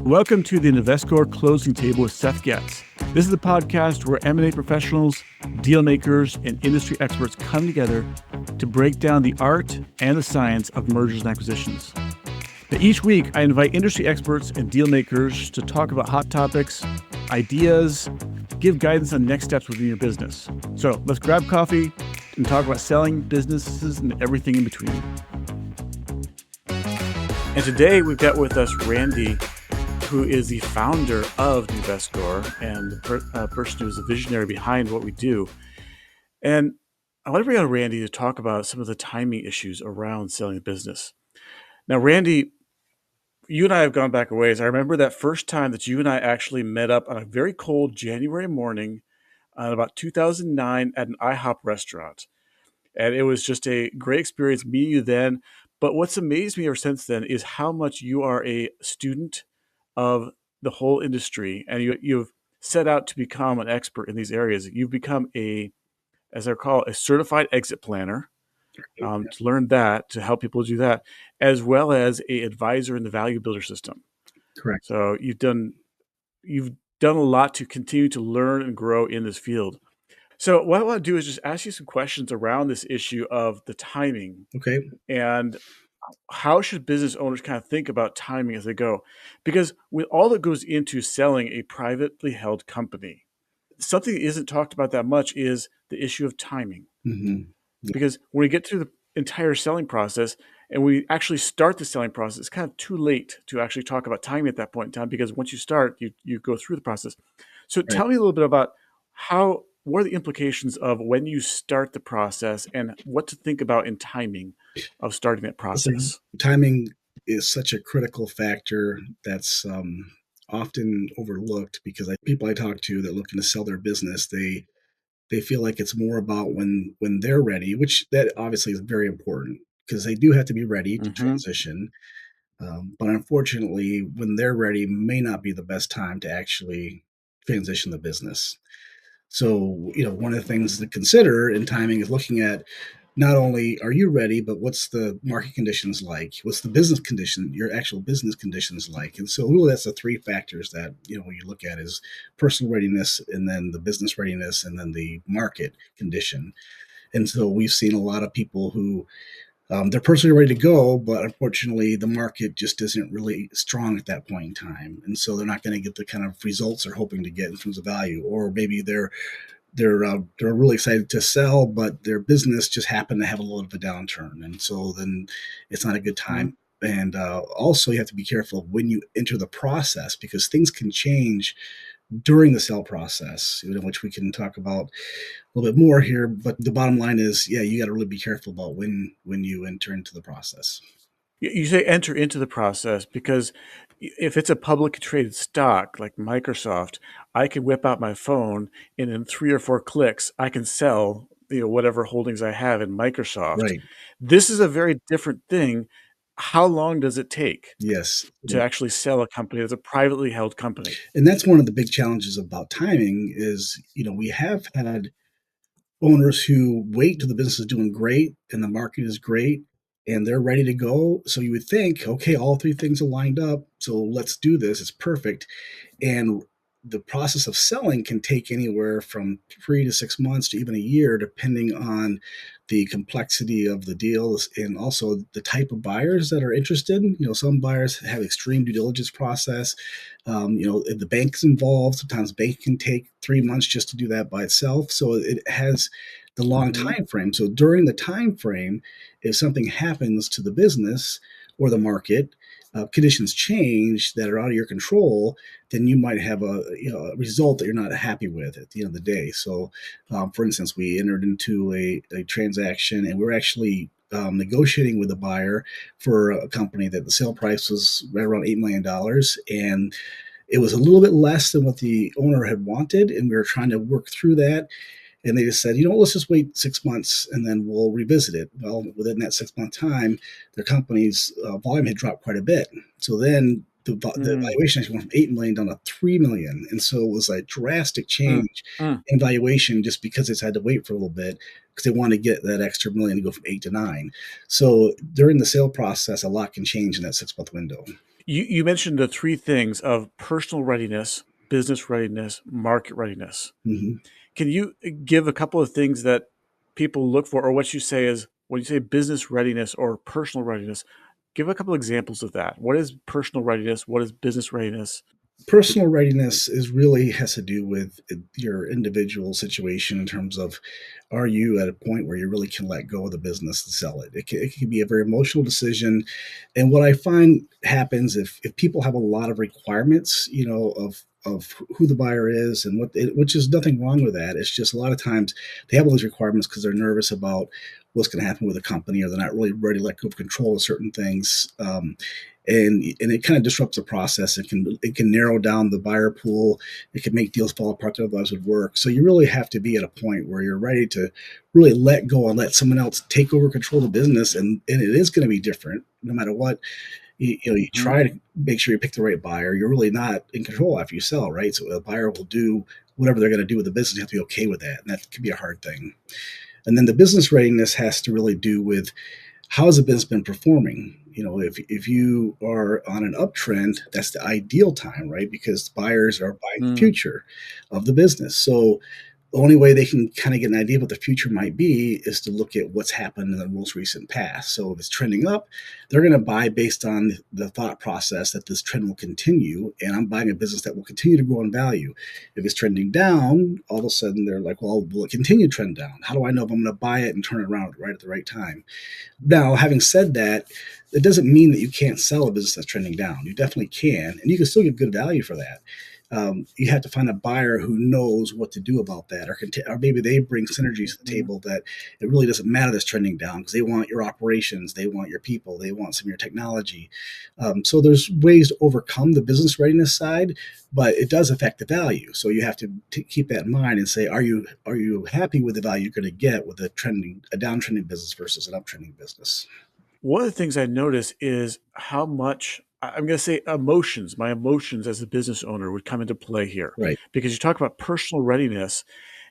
Welcome to the NuVescor Closing Table with Seth Getz. This is the podcast where M&A professionals, deal makers, and industry experts come together to break down the art and the science of mergers and acquisitions. Now, each week, I invite industry experts and deal makers to talk about hot topics, ideas, give guidance on next steps within your business. So let's grab coffee and talk about selling, businesses, and everything in between. And today we've got with us Randy, who is the founder of NuVescor and the person who is the visionary behind what we do. And I want to bring on Randy to talk about some of the timing issues around selling a business. Now, Randy, you and I have gone back a ways. I remember that first time that you and I actually met up on a very cold January morning in about 2009 at an IHOP restaurant. And it was just a great experience meeting you then. But what's amazed me ever since then is how much you are a student of the whole industry, and you've set out to become an expert in these areas. You've become as I call it, a certified exit planner, to learn that, to help people do that, as well as a advisor in the value builder system. Correct. So you've done a lot to continue to learn and grow in this field. So what I want to do is just ask you some questions around this issue of the timing. Okay. And how should business owners kind of think about timing as they go? Because with all that goes into selling a privately held company, something that isn't talked about that much is the issue of timing. Mm-hmm. Yeah. Because when we get through the entire selling process and we actually start the selling process, it's kind of too late to actually talk about timing at that point in time, because once you start, you go through the process. So Right. Tell me a little bit about what are the implications of when you start the process and what to think about in timing of starting that process? Listen, timing is such a critical factor that's often overlooked, because people I talk to that looking to sell their business, they feel like it's more about when they're ready, which that obviously is very important, because they do have to be ready to transition. But unfortunately, when they're ready may not be the best time to actually transition the business. So, one of the things to consider in timing is looking at not only are you ready, but what's the market conditions like? What's the business condition, your actual business conditions like? And so really that's the three factors that, when you look at is personal readiness, and then the business readiness, and then the market condition. And so we've seen a lot of people who they're personally ready to go, but unfortunately the market just isn't really strong at that point in time. And so they're not going to get the kind of results they're hoping to get in terms of value, or maybe they're really excited to sell, but their business just happened to have a little bit of a downturn. And so then it's not a good time. And also you have to be careful when you enter the process, because things can change during the sale process, which we can talk about a little bit more here. But the bottom line is, you got to really be careful about when you enter into the process. You say enter into the process because if it's a publicly traded stock like Microsoft, I can whip out my phone and in 3 or 4 clicks, I can sell whatever holdings I have in Microsoft. Right. This is a very different thing. How long does it take Yes. to actually sell a company that's a privately held company? And that's one of the big challenges about timing is, we have had owners who wait till the business is doing great and the market is great and they're ready to go. So you would think, okay, all three things are lined up, so let's do this. It's perfect. And the process of selling can take anywhere from 3 to 6 months to even a year, depending on the complexity of the deals and also the type of buyers that are interested. Some buyers have extreme due diligence process. If the bank's involved, sometimes bank can take 3 months just to do that by itself. So it has the long time frame. So during the time frame, if something happens to the business or the market, conditions change that are out of your control, then you might have a result that you're not happy with at the end of the day. So, for instance, we entered into a transaction, and we were actually negotiating with a buyer for a company that the sale price was right around $8 million, and it was a little bit less than what the owner had wanted, and we were trying to work through that. And they just said, let's just wait 6 months and then we'll revisit it. Well, within that 6-month time, their company's volume had dropped quite a bit. So then the valuation actually went from $8 million down to $3 million. And so it was a drastic change in valuation just because it's had to wait for a little bit because they want to get that extra million to go from 8 to 9. So during the sale process, a lot can change in that 6-month window. You mentioned the three things of personal readiness, business readiness, market readiness. Mhm. Can you give a couple of things that people look for, or what you say is when you say business readiness or personal readiness? Give a couple examples of that. What is personal readiness? What is business readiness? Personal readiness is really has to do with your individual situation in terms of, are you at a point where you really can let go of the business and sell it? It can be a very emotional decision. And what I find happens if people have a lot of requirements, of who the buyer is and which is nothing wrong with that. It's just a lot of times they have all these requirements because they're nervous about what's going to happen with the company, or they're not really ready to let go of control of certain things. And it kind of disrupts the process. It can narrow down the buyer pool. It can make deals fall apart that otherwise would work. So you really have to be at a point where you're ready to really let go and let someone else take over control of the business, and it is going to be different no matter what. You Mhm. try to make sure you pick the right buyer. You're really not in control after you sell, right? So a buyer will do whatever they're going to do with the business. You have to be okay with that, and that can be a hard thing. And then the business readiness has to really do with, how has the business been performing? If you are on an uptrend, that's the ideal time, right? Because buyers are buying the Mm. future of the business. So the only way they can kind of get an idea of what the future might be is to look at what's happened in the most recent past. So if it's trending up, they're going to buy based on the thought process that this trend will continue, and I'm buying a business that will continue to grow in value. If it's trending down, all of a sudden they're like, well, will it continue to trend down? How do I know if I'm going to buy it and turn it around right at the right time? Now, having said that, it doesn't mean that you can't sell a business that's trending down. You definitely can, and you can still get good value for that. You have to find a buyer who knows what to do about that, or maybe they bring synergies to the Mhm. table that it really doesn't matter that's trending down because they want your operations, they want your people, they want some of your technology. So there's ways to overcome the business readiness side, but it does affect the value. So you have to keep that in mind and say, are you happy with the value you're going to get with a downtrending business versus an uptrending business? One of the things I notice is how much I'm going to say emotions, my emotions as a business owner would come into play here, Right, because you talk about personal readiness,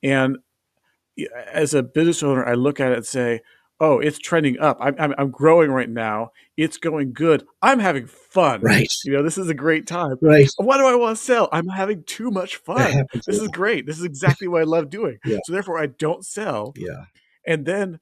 and as a business owner, I look at it and say, "Oh, it's trending up. I'm growing right now. It's going good. I'm having fun. right, This is a great time. right. Why do I want to sell? I'm having too much That fun. happens a This is lot. great. This is exactly what I love doing. Yeah, So therefore, I don't sell, yeah. and then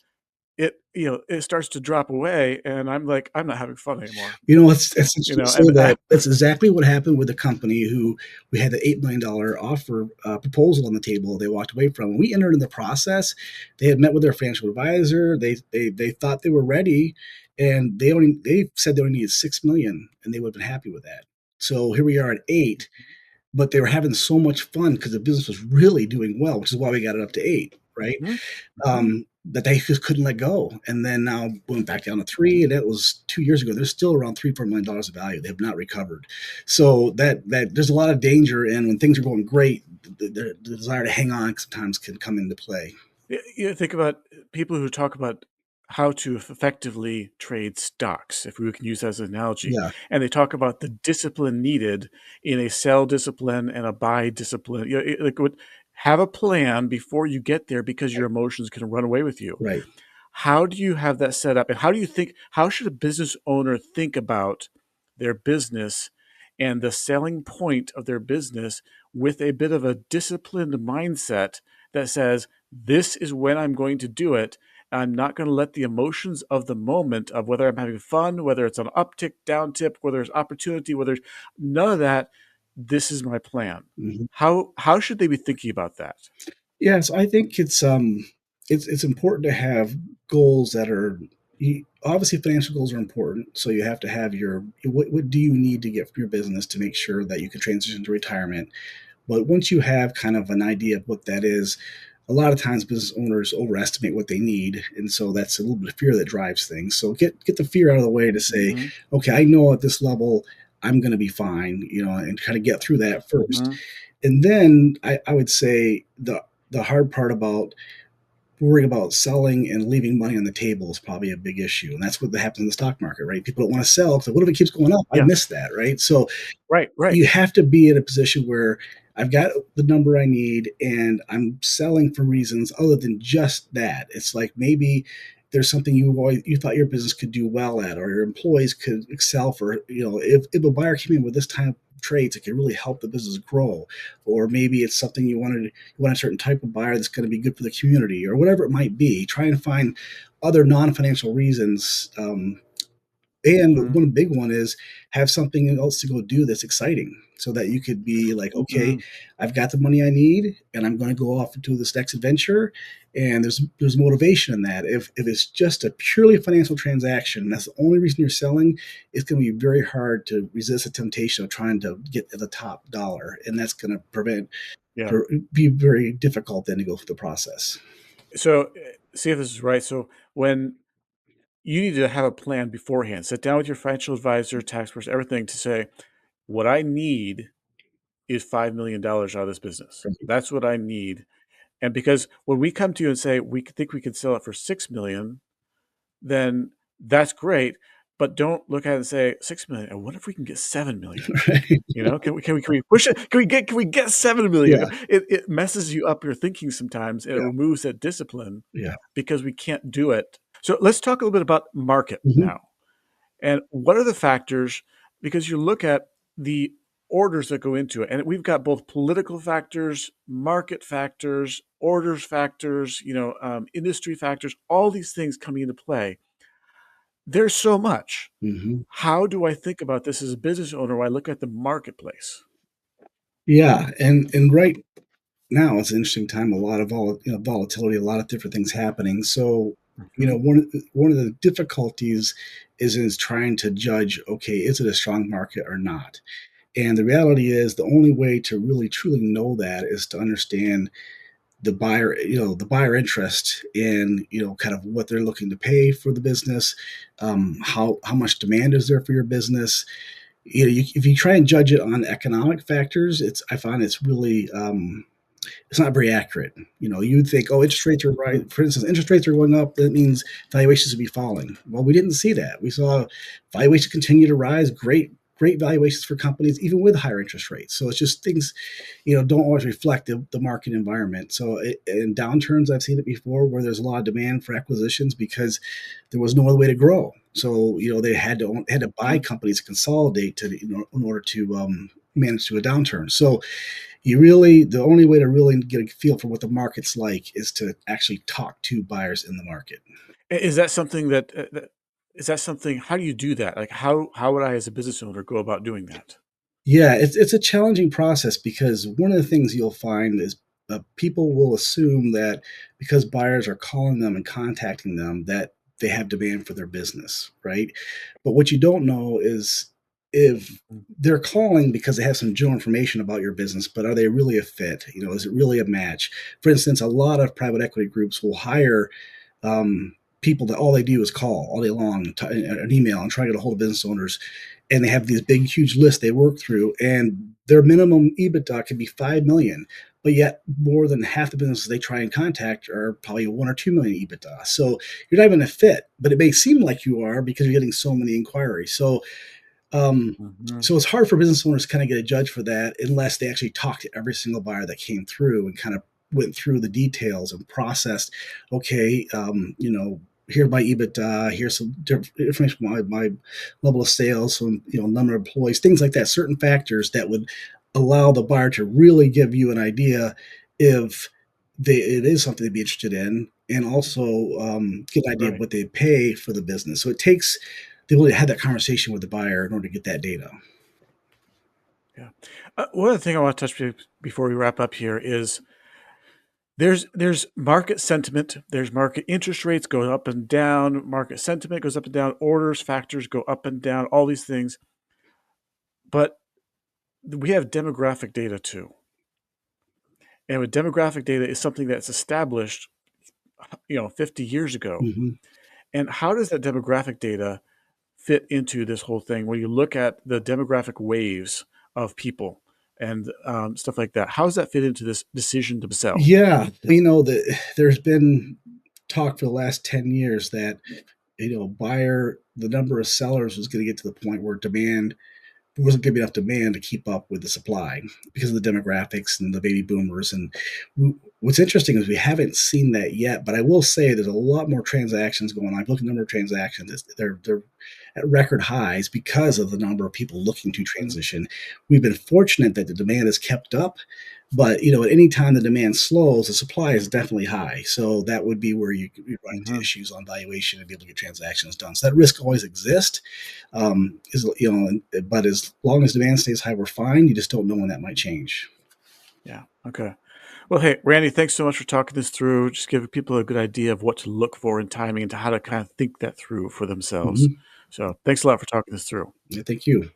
it starts to drop away, and I'm like, I'm not having fun anymore. It's interesting to say And that. That's exactly what happened with the company who we had the $8 million offer proposal on the table. They walked away from. When we entered in the process, they had met with their financial advisor. They thought they were ready, and they said they only needed 6 million, and they would have been happy with that. So here we are at eight, but they were having so much fun because the business was really doing well, which is why we got it up to eight, right? Mhm, mhm. That they just couldn't let go. And then now went back down to three, and that was 2 years ago. They're still around $3-4 million of value. They have not recovered. So that there's a lot of danger, and when things are going great, the desire to hang on sometimes can come into play. Think about people who talk about how to effectively trade stocks, if we can use that as an analogy, Yeah, and they talk about the discipline needed in a sell discipline and a buy discipline. Have a plan before you get there because your emotions can run away with you. right. How do you have that set up? And how should a business owner think about their business and the selling point of their business with a bit of a disciplined mindset that says, this is when I'm going to do it. I'm not going to let the emotions of the moment of whether I'm having fun, whether it's an uptick, down tip, whether it's opportunity, whether none of that. This is my plan. Mhm. How should they be thinking about that? Yes, I think it's important to have goals that are, obviously financial goals are important. So you have to have what do you need to get from your business to make sure that you can transition to retirement. But once you have kind of an idea of what that is, a lot of times business owners overestimate what they need, and so that's a little bit of fear that drives things. So get the fear out of the way to say, Hmm. okay, I know at this level I'm going to be fine, and kind of get through that first. Hmm. And then I would say the hard part about worrying about selling and leaving money on the table is probably a big issue, and that's what happens in the stock market, right? People don't want to sell because what if it keeps going up? I Yes. missed that, right? So Right. Right. you have to be in a position where I've got the number I need and I'm selling for reasons other than just that. It's like maybe there's something you thought your business could do well at, or your employees could excel for. If a buyer came in with this type of traits, it could really help the business grow. Or maybe it's something you want a certain type of buyer that's going to be good for the community, or whatever it might be. Try and find other non-financial reasons. And Mhm. one big one is have something else to go do that's exciting, so that you could be like, okay, Mhm. I've got the money I need and I'm going to go off into this next adventure. And there's motivation in that. If it's just a purely financial transaction, that's the only reason you're selling, it's going to be very hard to resist the temptation of trying to get to the top dollar. And that's going to Yeah. be very difficult then to go through the process. So, see if this is right. So, when you need to have a plan beforehand, sit down with your financial advisor, tax person, everything to say, what I need is $5 million out of this business. That's what I need. And because when we come to you and say we think we can sell it for 6 million, then that's great. But don't look at it and say 6 million. And what if we can get 7 million? Right. Can we push it? Can we get 7 million? Yeah. It messes you up your thinking sometimes, and it Yeah. removes that discipline Yeah. because we can't do it. So let's talk a little bit about market Hmm. now. And what are the factors? Because you look at the orders that go into it, and we've got both political factors, market factors, orders factors, industry factors, all these things coming into play. There's so much. Hmm. How do I think about this as a business owner when I look at the marketplace? Yeah. And right now it's an interesting time, a lot of volatility, a lot of different things happening. So, Mhm. one of the difficulties is trying to judge, okay, is it a strong market or not? And the reality is the only way to really truly know that is to understand the buyer interest in, kind of what they're looking to pay for the business, how much demand is there for your business. If you try and judge it on economic factors, I find it's really it's not very accurate. You'd think, oh, interest rates are right. Mhm. For instance, interest rates are going up. That means valuations would be falling. Well, we didn't see that. We saw valuations continue to rise. Great valuations for companies, even with higher interest rates. So it's just things, don't always reflect the market environment. So in downturns, I've seen it before where there's a lot of demand for acquisitions because there was no other way to grow. So they had to buy Mhm. companies to consolidate in order to manage through a downturn. So the only way to really get a feel for what the market's like is to actually talk to buyers in the market. Is that something is that something? How do you do that? Like, how would I, as a business owner, go about doing that? Yeah, it's a challenging process because one of the things you'll find is people will assume that because buyers are calling them and contacting them that they have demand for their business, right? But what you don't know is if Mhm. they're calling because they have some general information about your business, but are they really a fit? Is it really a match? For instance, a lot of private equity groups will hire people that all they do is call all day long, an email, and try to get a hold of business owners. And they have these big, huge lists they work through, and their minimum EBITDA can be 5 million, but yet more than half the businesses they try and contact are probably 1 or 2 million EBITDA. So you're not even a fit, but it may seem like you are because you're getting so many inquiries. Um, Mhm. so it's hard for business owners to kind of get a judge for that unless they actually talk to every single buyer that came through and kind of went through the details and processed. Okay, here's my EBITDA. Here's some information about my level of sales, some number of employees, things like that. Certain factors that would allow the buyer to really give you an idea if it is something they'd be interested in, and also get an idea of Right. what they pay for the business. So it takes the ability to have that conversation with the buyer in order to get that data. Yeah. One other thing I want to touch before we wrap up here is there's market sentiment, there's market interest rates go up and down, market sentiment goes up and down, orders factors go up and down, all these things. But we have demographic data too. And with demographic data is something that's established, 50 years ago. Hmm. And how does that demographic data fit into this whole thing when you look at the demographic waves of people and stuff like that? How does that fit into this decision to sell? Yeah, that there's been talk for the last 10 years that buyer the number of sellers was going to get to the point where demand there wasn't going to be enough demand to keep up with the supply because of the demographics and the baby boomers. And What's interesting is we haven't seen that yet, but I will say there's a lot more transactions going on. I've looked at the number of transactions; they're at record highs because of the number of people looking to Mhm. transition. We've been fortunate that the demand has kept up, but at any time the demand slows, the supply is definitely high. So that would be where you run into Mhm. issues on valuation and be able to get transactions done. So that risk always exists. But as long as demand stays high, we're fine. You just don't know when that might change. Yeah. Okay. Well, hey, Randy, thanks so much for talking this through. Just giving people a good idea of what to look for in timing and to how to kind of think that through for themselves. Mhm. So, thanks a lot for talking this through. Yeah, thank you.